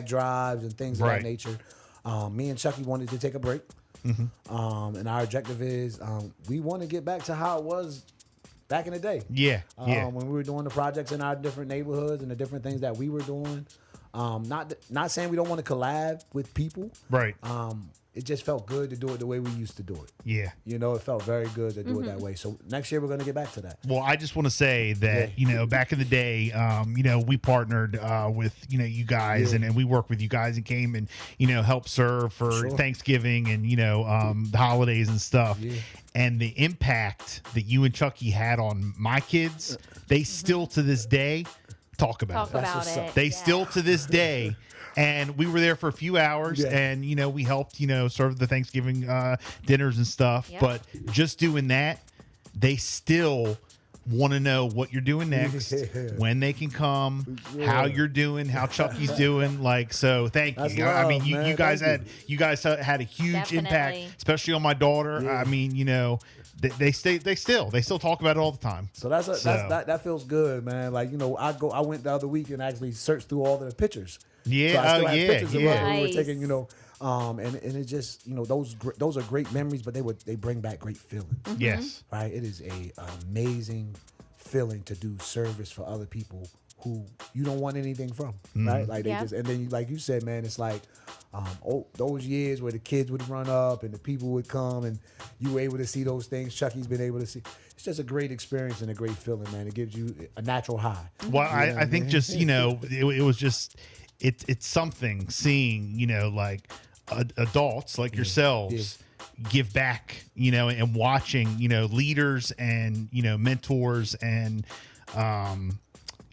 drives and things of that nature. Me and Chucky wanted to take a break. And our objective is we want to get back to how it was back in the day. When we were doing the projects in our different neighborhoods and the different things that we were doing. Not saying we don't want to collab with people. Right. It just felt good to do it the way we used to do it. Yeah. You know, it felt very good to do it that way. So next year we're going to get back to that. Well, I just want to say that, you know, back in the day, you know, we partnered with, you know, you guys and we worked with you guys and came and, you know, helped serve for Thanksgiving and, you know, the holidays and stuff. And the impact that you and Chucky had on my kids, they still to this day talk about it. They still to this day. And we were there for a few hours and, you know, we helped, you know, serve the Thanksgiving dinners and stuff. But just doing that, they still want to know what you're doing next, when they can come, how you're doing, how Chucky's doing. Like, so thank you. Love, I mean, you guys had a huge impact, especially on my daughter. I mean, you know, they still talk about it all the time. So that feels good, man. Like, you know, I went the other week and actually searched through all the pictures. So I still have pictures of us when we were taking, you know, and it just, you know, those are great memories, but they bring back great feelings. Yes. Right. It is a amazing feeling to do service for other people who you don't want anything from. Right. Like they just, and then like you said, man, it's like, those years where the kids would run up and the people would come and you were able to see those things Chucky's been able to see. It's just a great experience and a great feeling, man. It gives you a natural high. Well, I think just, you know, it was just, it's something seeing, you know, like adults like yourselves give back, you know, and watching, you know, leaders and, you know, mentors and,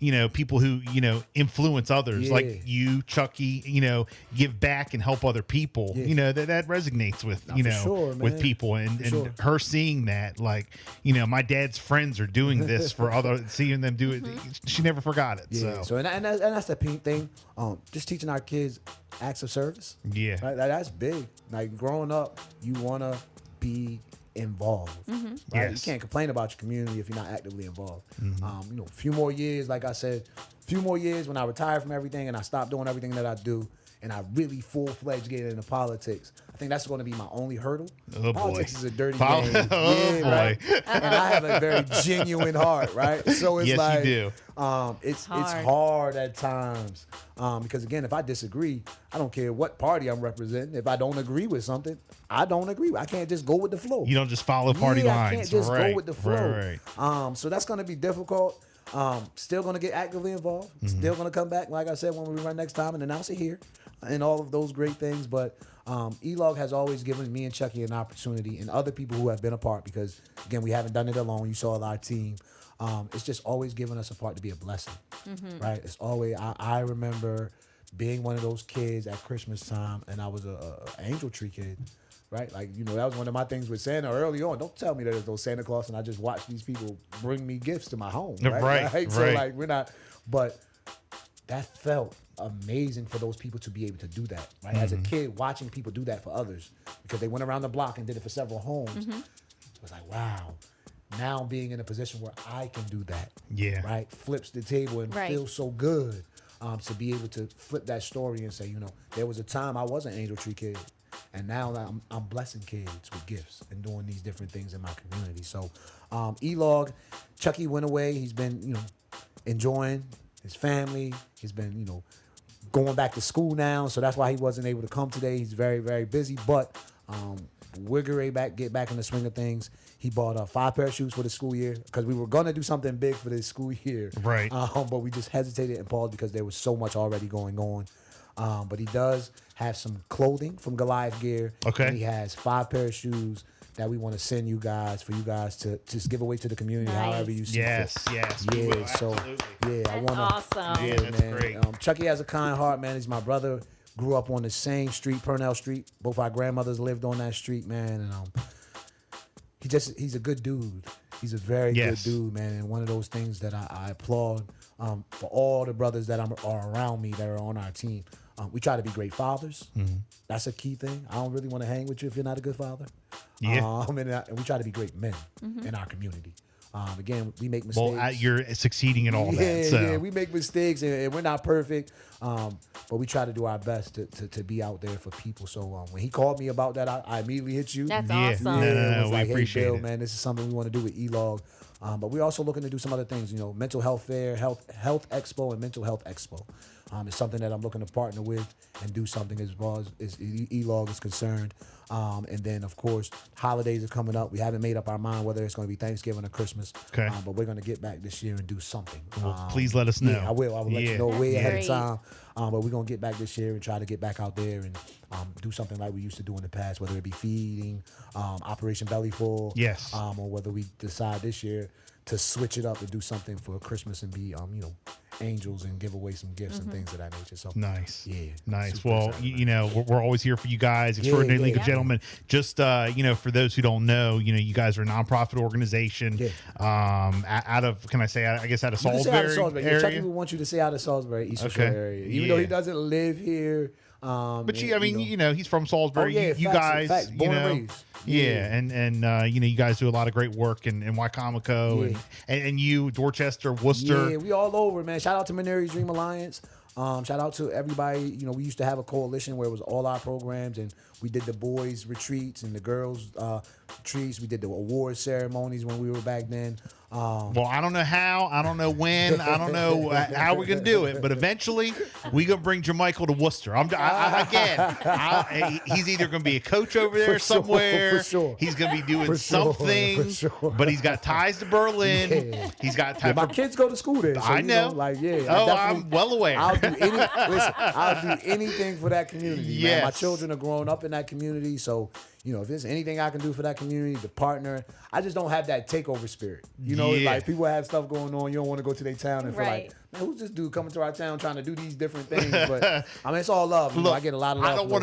you know, people who, you know, influence others like you, Chucky, you know, give back and help other people, you know, that resonates with, you know, with people and her seeing that, like, you know, my dad's friends are doing this for other, seeing them do it. She never forgot it. So and that's the thing. Just teaching our kids acts of service. Yeah. Right? That's big. Like growing up, you want to be involved. Right? You can't complain about your community if you're not actively involved. You know, a few more years, like I said, a few more years when I retire from everything and I stop doing everything that I do and I really full-fledged get into politics, I think that's going to be my only hurdle. Politics is a dirty game. Right? And I have a very genuine heart, right? So it's like, you do. It's hard at times because again, if I disagree, I don't care what party I'm representing. If I don't agree with something, I don't agree. I can't just go with the flow. You don't just follow party lines. I can't just go with the flow. So that's going to be difficult. Still going to get actively involved. Still going to come back, like I said, when we run next time and announce it here and all of those great things. But E-Log has always given me and Chucky an opportunity and other people who have been a part because, again, we haven't done it alone. You saw our team. It's just always given us a part to be a blessing, right? It's always, I remember being one of those kids at Christmas time and I was a angel tree kid. Right? Like, you know, that was one of my things with Santa early on. Don't tell me that there's no Santa Claus and I just watch these people bring me gifts to my home. Right. So, like, we're not, but that felt amazing for those people to be able to do that. Right. As a kid, watching people do that for others because they went around the block and did it for several homes. It was like, wow. Now being in a position where I can do that. Yeah. Right. Flips the table and feels so good to be able to flip that story and say, you know, there was a time I was an angel tree kid. And now I'm blessing kids with gifts and doing these different things in my community. So E-Log, Chucky went away. He's been, you know, enjoying his family. He's been, you know, going back to school now. So that's why he wasn't able to come today. He's very, very busy. But we're going to get back in the swing of things. He bought 5 pair of shoes for the school year because we were going to do something big for this school year. Right. But we just hesitated and paused because there was so much already going on. But he does have some clothing from Goliath Gear. Okay. And he has 5 pair of shoes that we want to send you guys for you guys to just give away to the community however you see fit. Yes. Yeah. So I want to. Awesome. Yeah, that's man. Great. Chucky has a kind heart, man. He's my brother. Grew up on the same street, Purnell Street. Both our grandmothers lived on that street, man. And he's a good dude. He's a very good dude, man. And one of those things that I applaud for all the brothers that are around me that are on our team. We try to be great fathers. That's a key thing. I don't really want to hang with you if you're not a good father. And we try to be great men in our community. Again, we make mistakes. Well, you're succeeding in all that. So. Yeah, we make mistakes, and we're not perfect. But we try to do our best to be out there for people. So when he called me about that, I immediately hit you. That's awesome. No, we like, appreciate hey, Bill, it. man, this is something we want to do with E-Log. But we're also looking to do some other things, mental health fair, health expo, and mental health expo. It's something that I'm looking to partner with and do something as far as E-Log is concerned. And then, of course, holidays are coming up. We haven't made up our mind whether it's going to be Thanksgiving or Christmas. Okay. But we're going to get back this year and do something. Well, please let us know. Yeah, I will. I will let you know way That's ahead great. of time. But we're going to get back this year and try to get back out there and do something like we used to do in the past, whether it be feeding, Operation Bellyful. Yes. Or whether we decide this year to switch it up and do something for Christmas and be, angels and give away some gifts and things of that nature. So nice. Yeah. Nice. Super Well, excited, we're always here for you guys. Extraordinary League of yeah. Gentlemen. Just, for those who don't know, you guys are a nonprofit organization. Yeah. Out of, can I say, I guess out of You can say out of Salisbury Salisbury. area. Chucky would want you to say out of Salisbury, Eastern Shore area. Even though he doesn't live here. But he's from Salisbury. Oh, yeah, you facts, guys, facts. Born and raised. Yeah, and you guys do a lot of great work in Wycomico and you, Dorchester, Worcester. Yeah, we all over, man. Shout out to Mineri's Dream Alliance. Shout out to everybody. We used to have a coalition where it was all our programs, and we did the boys' retreats and the girls' retreats. We did the award ceremonies when we were back then. Well, I don't know how, I don't know when, I don't know how we're gonna do it, but eventually we gonna bring Jermichael to Worcester. He's either gonna be a coach over there somewhere. For sure. He's gonna be doing For sure, something. for sure. But he's got ties to Berlin. Yeah. He's got ties. My kids go to school there. So, I know. I'm well aware. I'll do anything for that community. Yes. Man. My children are growing up in that community, so if there's anything I can do for that community, to partner, I just don't have that takeover spirit. Like people have stuff going on, you don't want to go to their town and feel like, man, who's this dude coming to our town trying to do these different things? But it's all love. Look, I get a lot of love. I don't want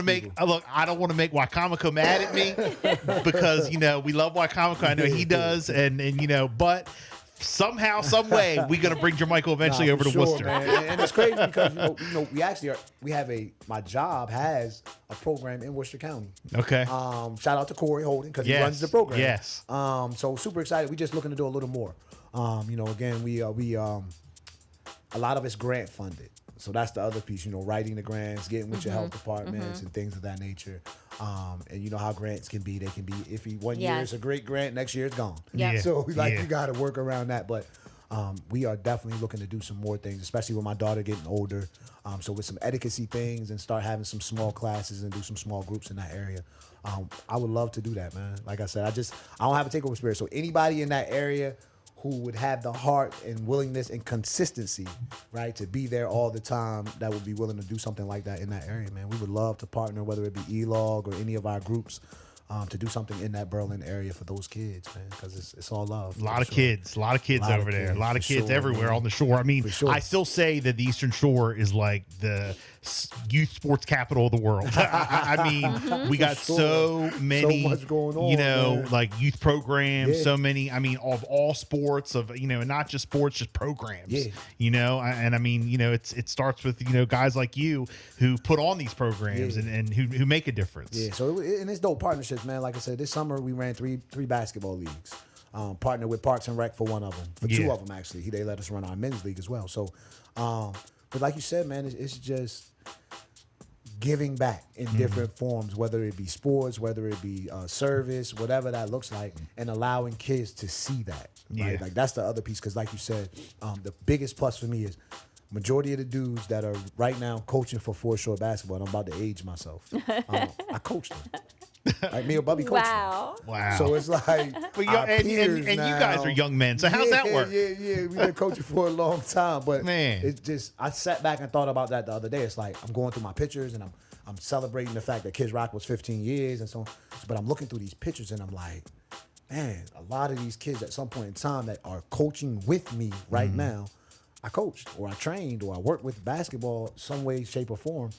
to make Wycomico mad at me because we love Wycomico. I know he does, and but somehow, some way, we're gonna bring Jermichael eventually over to Worcester. Man. And it's crazy because my job has a program in Worcester County. Okay. Shout out to Corey Holden because he runs the program. Yes. So super excited. We just looking to do a little more. Again, we a lot of it's grant funded. So that's the other piece, writing the grants, getting with your health departments and things of that nature. And you know how grants can be. They can be iffy. One year it's a great grant, next year it's gone. Yeah. So you got to work around that. But we are definitely looking to do some more things, especially with my daughter getting older. So with some etiquette things and start having some small classes and do some small groups in that area. I would love to do that, man. Like I said, I don't have a takeover spirit. So anybody in that area who would have the heart and willingness and consistency, right, to be there all the time, that would be willing to do something like that in that area, man. We would love to partner, whether it be E-Log or any of our groups, to do something in that Berlin area for those kids, man, because it's all love. A lot of kids over there. A lot of kids everywhere on the shore. I mean, I still say that the Eastern Shore is like the youth sports capital of the world. I mean, we got so many, so much going on, man. like youth programs, so many, of all sports, not just sports, just programs, and I mean, it starts with, guys like you who put on these programs and who make a difference. Yeah, so and it's dope partnerships, man. Like I said, this summer we ran three basketball leagues. Partnered with Parks and Rec for one of them, for two of them actually. They let us run our men's league as well. So, but like you said, man, it's just giving back in different forms, whether it be sports, whether it be service, whatever that looks like, and allowing kids to see that. Right? Yeah. Like that's the other piece, because like you said, the biggest plus for me is majority of the dudes that are right now coaching for Foreshore basketball, and I'm about to age myself, I coach them. Like me or Bubby coach them. Wow. So it's like and you guys are young men. So how's that work? Yeah. We've been coaching for a long time, but man, it's just I sat back and thought about that the other day. It's like I'm going through my pictures and I'm celebrating the fact that Kids Rock was 15 years and so on. But I'm looking through these pictures and I'm like, man, a lot of these kids at some point in time that are coaching with me right now, I coached or I trained or I worked with basketball some way, shape, or form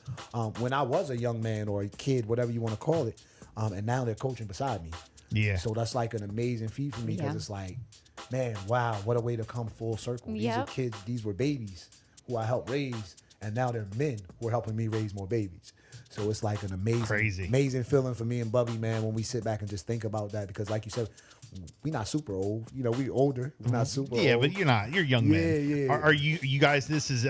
when I was a young man or a kid, whatever you want to call it. And now they're coaching beside me. Yeah. So that's like an amazing feat for me because it's like, man, wow, what a way to come full circle. These are kids, these were babies who I helped raise. and now they're men who are helping me raise more babies. So it's like an Crazy. amazing feeling for me and Bubby, man, when we sit back and just think about that. Because like you said, we not super old. You know, we older. We're not super old. Yeah, but you're not. You're young men. Yeah. Are you guys, this is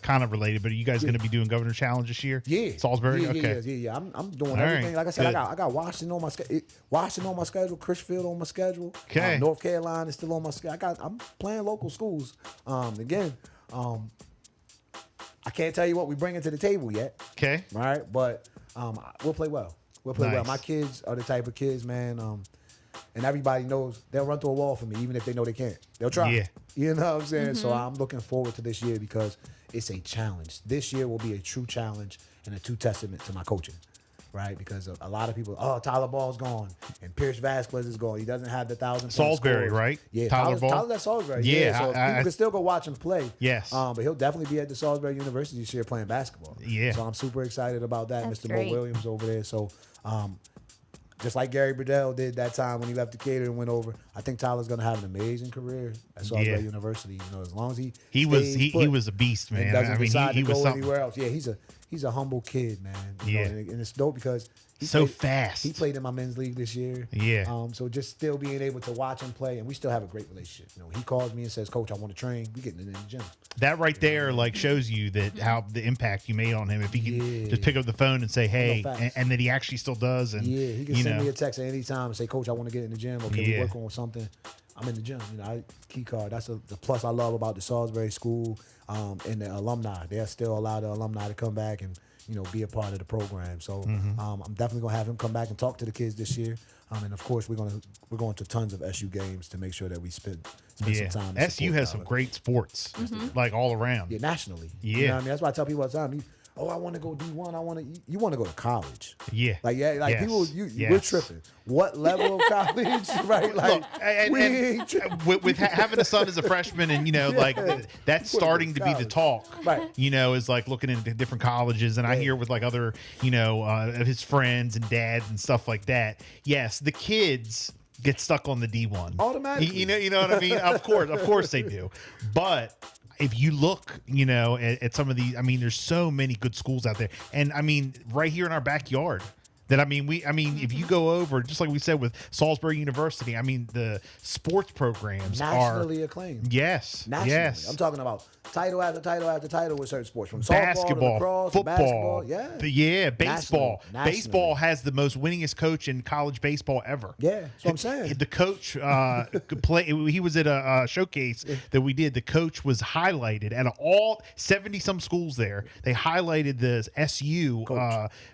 kind of related, but are you guys going to be doing Governor Challenge this year? Yeah. Salisbury? Okay. Yeah. I'm doing All everything. right. Like I said, Good. I got Washington on my schedule. Washington on my schedule. Chrisfield on my schedule. Okay. North Carolina is still on my schedule. I'm playing local schools. Again, I can't tell you what we bring to the table yet. Okay. All right, but we'll play well. We'll play well. Nice. My kids are the type of kids, man. And everybody knows they'll run through a wall for me, even if they know they can't. They'll try. Yeah. You know what I'm saying? So I'm looking forward to this year because it's a challenge. This year will be a true challenge and a true testament to my coaching, right? Because a lot of people, Tyler Ball's gone and Pierce Vasquez is gone. He doesn't have the 1,000 Salisbury, scores. right? Yeah, Tyler Ball? Tyler's at Salisbury. Yeah, so people can still go watch him play. Yes. But he'll definitely be at the Salisbury University this year playing basketball. Yeah. So I'm super excited about that. That's Mr. great. Mo Williams over there. So just like Gary Burdell did that time when he left Decatur and went over, I think Tyler's going to have an amazing career at Salisbury University. You know, as long as he was a beast, man. doesn't decide he to was go something. anywhere else. Yeah, he's a humble kid, man. You know, and it's dope because fast. He played in my men's league this year. Yeah. So just still being able to watch him play, and we still have a great relationship. You know, he calls me and says, "Coach, I want to train." We getting in the gym. That right there, like, shows you that how the impact you made on him. If he can just pick up the phone and say, "Hey," and that he actually still does, and he can send me a text at any time and say, "Coach, I want to get in the gym. Okay, we working on something." I'm in the gym. You know, key card. That's the plus I love about the Salisbury School and the alumni. They're still allow the alumni to come back and be a part of the program. So I'm definitely gonna have him come back and talk to the kids this year. And of course we're going to tons of SU games to make sure that we spend some time. SU has some great sports, like all around. Yeah, nationally. Yeah, you know what I mean, that's why I tell people all the time. I want to go D1. You want to go to college. Yeah. People, we're tripping. What level of college, right? Like, look, with having a son as a freshman and, like that's starting to be the talk, right? Is like looking into different colleges. And I hear with like other, of his friends and dads and stuff like that. Yes, the kids get stuck on the D1 automatically. You know what I mean? Of course they do. But if you look, at some of these, there's so many good schools out there. And right here in our backyard. If you go over, just like we said with Salisbury University, the sports programs nationally acclaimed. Yes. Nationally. Yes. I'm talking about title after title after title with certain sports, from basketball, softball to lacrosse, football, to basketball. Baseball. Nationally. Baseball has the most winningest coach in college baseball ever. Yeah, that's what I'm saying. The coach could play. He was at a showcase that we did. The coach was highlighted out of all 70-some schools there. They highlighted the SU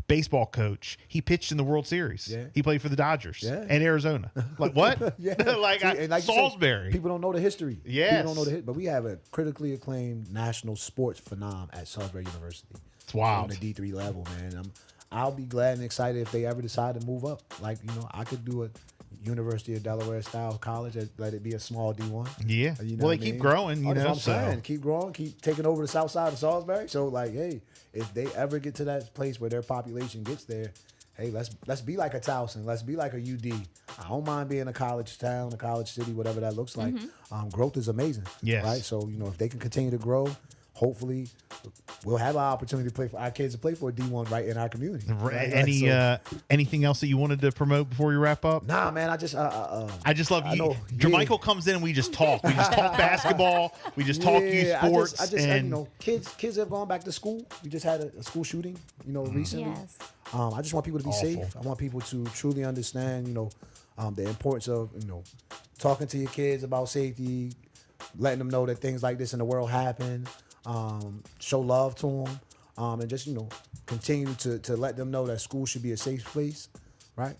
baseball coach. He pitched in the World Series. Yeah. He played for the Dodgers and Arizona. Like what? Yeah. like Salisbury. Said, people don't know the history. Yes. People don't know but we have a critically acclaimed national sports phenom at Salisbury University. It's wild. On the D3 level, man. I'll be glad and excited if they ever decide to move up. Like, I could do a University of Delaware style college, let it be a small D1. Yeah. Well, they keep growing, That's what I'm saying. Keep growing, keep taking over the south side of Salisbury. So, like, hey, if they ever get to that place where their population gets there, hey, let's be like a Towson. Let's be like a UD. I don't mind being a college town, a college city, whatever that looks like. Growth is amazing. Yes. Right? So, if they can continue to grow, hopefully we'll have an opportunity to play for our kids to play for a D1 right in our community. Right? Anything else that you wanted to promote before we wrap up? Nah, man. I just love you. Jermichael comes in and we just talk. We just talk basketball. We just talk youth sports. Kids have gone back to school. We just had a school shooting, recently. Yes. I just want people to be safe. I want people to truly understand, the importance of, talking to your kids about safety, letting them know that things like this in the world happen, show love to them, and just, continue to let them know that school should be a safe place, right?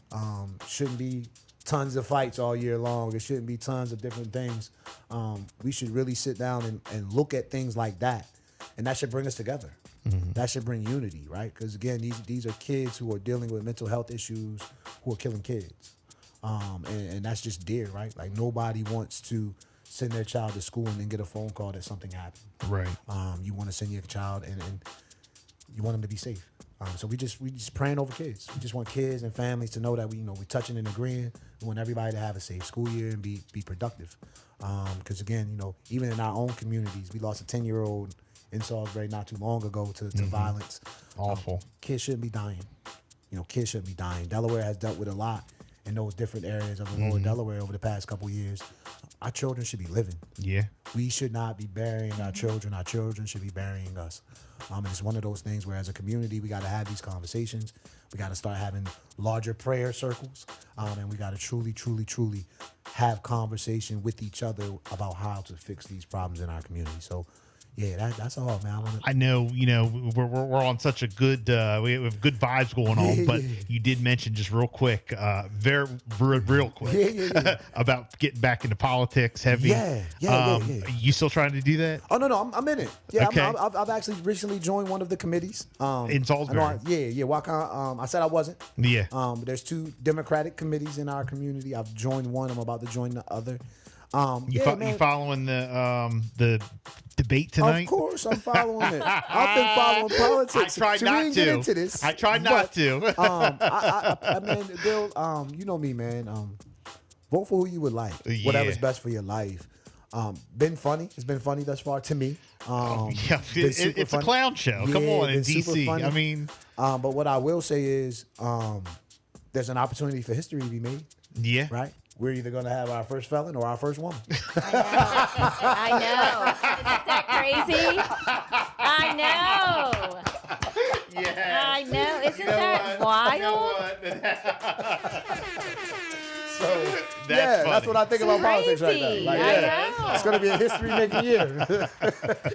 Shouldn't be tons of fights all year long. There shouldn't be tons of different things. We should really sit down and look at things like that, and that should bring us together. That should bring unity, right? Because again, these are kids who are dealing with mental health issues, who are killing kids, and that's just dear, right? Like nobody wants to send their child to school and then get a phone call that something happened. Right. You want to send your child and you want them to be safe. So we just praying over kids. We just want kids and families to know that we're touching and agreeing. We want everybody to have a safe school year and be productive. Because again, even in our own communities, we lost a 10-year-old in Salisbury not too long ago to violence. Awful. Kids shouldn't be dying. Kids shouldn't be dying. Delaware has dealt with a lot in those different areas of the lower Delaware over the past couple years. Our children should be living. Yeah. We should not be burying our children. Our children should be burying us. And it's one of those things where as a community, we got to have these conversations. We got to start having larger prayer circles. And we got to truly, truly, truly have conversation with each other about how to fix these problems in our community. So, yeah, that's all, man. I know, we're on such a good, we have good vibes going on, but you did mention just real quick, real quick, about getting back into politics heavy. Yeah. You still trying to do that? Oh, no, I'm in it. Yeah, okay. I've actually recently joined one of the committees. In Salisbury? I said I wasn't. Yeah. There's 2 Democratic committees in our community. I've joined one. I'm about to join the other. You following the debate tonight? Of course, I'm following it. I've been following politics. I tried not to. Get into this, I tried not to. I mean, Bill, you know me, man. Vote for who you would like. Yeah. Whatever's best for your life. Been funny. It's been funny thus far to me. It's a clown show. Come on, in DC. I mean, but what I will say is, there's an opportunity for history to be made. Yeah. Right. We're either going to have our first felon or our first woman. I know. Isn't that crazy? I know. Yeah. I know. Isn't that wild? So, that's what I think about politics right now. Like, I know. It's going to be a history-making year.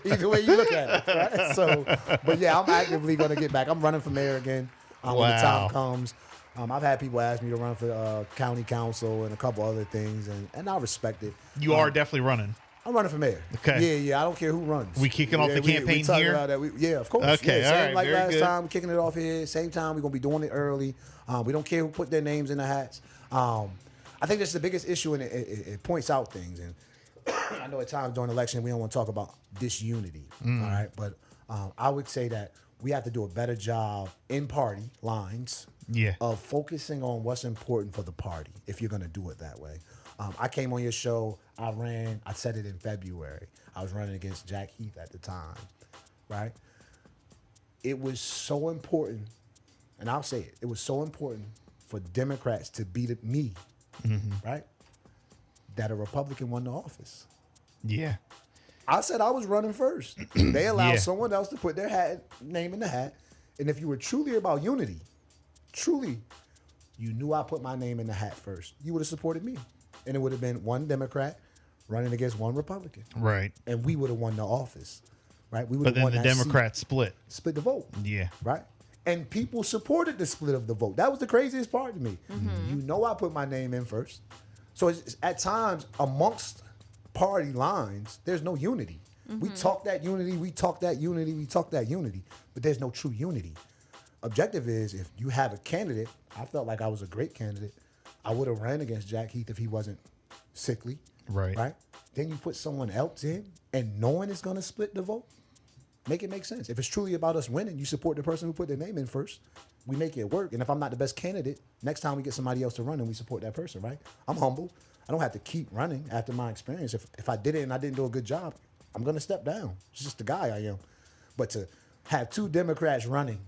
Either way you look at it. Right? So, but yeah, I'm actively going to get back. I'm running for mayor again when the time comes. I've had people ask me to run for county council and a couple other things, and I respect it. You are definitely running. I'm running for mayor. Okay. Yeah. I don't care who runs. We kicking off the campaign we here? About that. Yeah, of course. Okay, yeah, same all right. like Very last good. time, we're kicking it off here. Same time, we're going to be doing it early. We don't care who put their names in the hats. I think that's the biggest issue, and it points out things. And I know at times during election, we don't want to talk about disunity, all right? But I would say that we have to do a better job in party lines of focusing on what's important for the party if you're going to do it that way. I came on your show. I said it in February. I was running against Jack Heath at the time, right? It was so important, and I'll say it was so important for Democrats to beat me, right? That a Republican won the office. Yeah. I said I was running first. They allowed someone else to put their name in the hat. And if you were truly about unity, you knew I put my name in the hat first, you would have supported me. And it would have been one Democrat running against one Republican. Right. And we would have won the office. Right? We would But have then won the that Democrats split the vote. Yeah. Right? And people supported the split of the vote. That was the craziest part to me. You know I put my name in first. So it's, at times, amongst party lines, there's no unity. We talk that unity, but there's no true unity. Objective is, if you have a candidate, I felt like I was a great candidate. I would have ran against Jack Heath if he wasn't sickly. Right. Then you put someone else in, and knowing it's going to split the vote, make it make sense. If it's truly about us winning, you support the person who put their name in first. We make it work. And if I'm not the best candidate, next time we get somebody else to run and we support that person, right? I'm humble. I don't have to keep running after my experience. If I did it and I didn't do a good job, I'm going to step down. It's just the guy I am. But to have 2 Democrats running,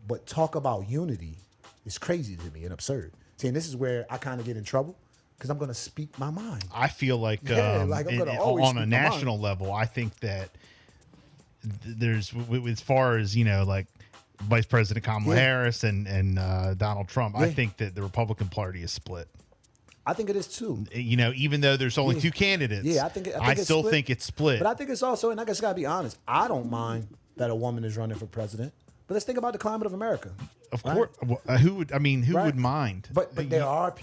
but talk about unity is crazy to me and absurd. See, and this is where I kind of get in trouble because I'm going to speak my mind. I feel like, I'm gonna always on a speak my national level, I think that there's, as far as, like Vice President Kamala Harris and Donald Trump, I think that the Republican Party is split. I think it is too. Even though there's only 2 candidates, I think I still think it's split. But I think it's also, and I guess I gotta be honest, I don't mind that a woman is running for president. But let's think about the climate of America. Of course, who would mind? But there are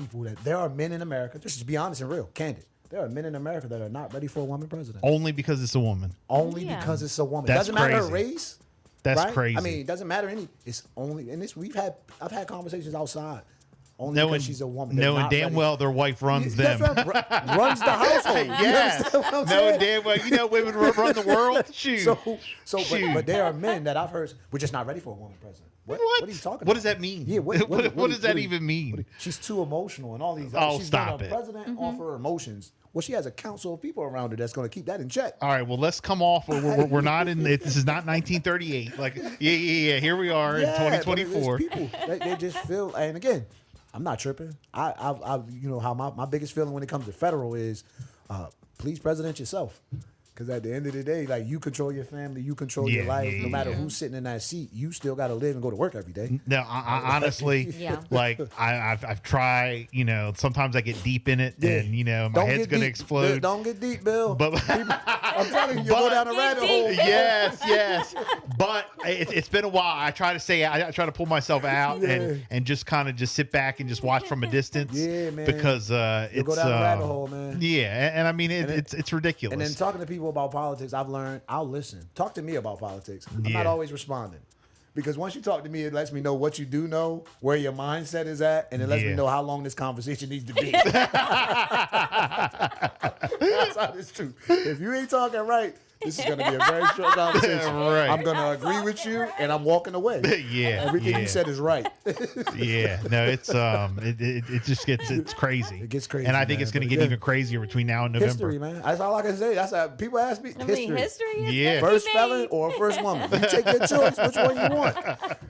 there are men in America. Just to be honest and real, candid. There are men in America that are not ready for a woman president. Only because it's a woman. Only because it's a woman. That's Doesn't matter her crazy. race. That's crazy. I mean, it doesn't matter it's only, and this I've had conversations outside. Only Knowing because she's a woman. Knowing damn well their wife runs them. That's right. Runs the household. Yeah. Knowing damn well, women run the world. Shoot. But there are men that I've heard, we're just not ready for a woman president. What are you talking about? What does that mean? Yeah, what does that even mean? She's too emotional and all these. Oh, she's stop been a it. president off her emotions. Well, she has a council of people around her that's going to keep that in check. All right, well, let's come off. We're not in. This is not 1938. Like, yeah. Here we are in 2024. People, they just feel. And again, I'm not tripping. I you know how my biggest feeling when it comes to federal is, please president yourself. Because at the end of the day, like, you control your family, you control your life. No matter who's sitting in that seat, you still got to live and go to work every day. No, I honestly, like, I've tried. You know, sometimes I get deep in it, and you know, my head's gonna explode. Don't get deep, Bill. But I'm telling you, you'll go down a rabbit hole. Yes. But it's been a while. I try to say, I try to pull myself out and just kind of just sit back and just watch from a distance. Yeah, man. Because you'll go down a rabbit hole, man. Yeah, and I mean it's ridiculous. And then talking to people about politics, I've learned I'll listen. Talk to me about politics. I'm not always responding. Because once you talk to me, it lets me know what you do know, where your mindset is at, and it lets me know how long this conversation needs to be. That's how it's true. If you ain't talking right, this is going to be a very short conversation. Right. I'm going to agree with you, and I'm walking away. Everything you said is right. No, it's it just it's crazy. It gets crazy, and I think it's going to get even crazier between now and November. History, man. That's all I can say. That's how people ask me. History. First felon or first woman. You take your choice. Which one you want?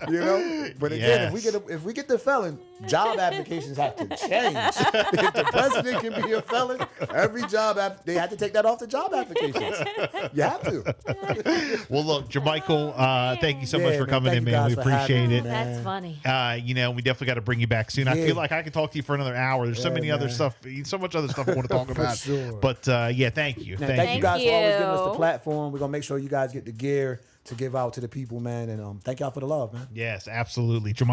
You know. But again, if we get the felon, job applications have to change. If the president can be a felon, every job they have to take that off the job applications. You have to. Well, look, Jermichael, thank you so much for coming in, man. We appreciate it. That's funny. You know, we definitely got to bring you back soon. I feel like I could talk to you for another hour. There's so many other stuff, so much other stuff I want to talk about. Sure. But thank you. Thank you guys for always giving us the platform. We're gonna make sure you guys get the gear to give out to the people, man. And thank y'all for the love, man. Yes, absolutely.